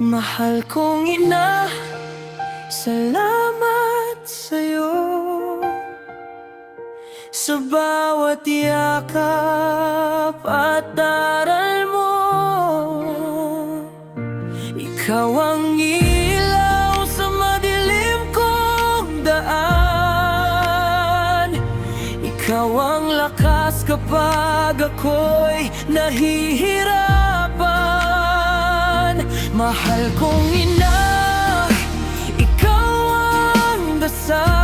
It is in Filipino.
Mahal kong ina, salamat sa'yo sa bawat yakap at aral mo. Ikaw ang ilaw sa madilim kong daan. Ikaw ang lakas kapag ako'y nahihirapan. Mahal kong ina, ikaw ang dasal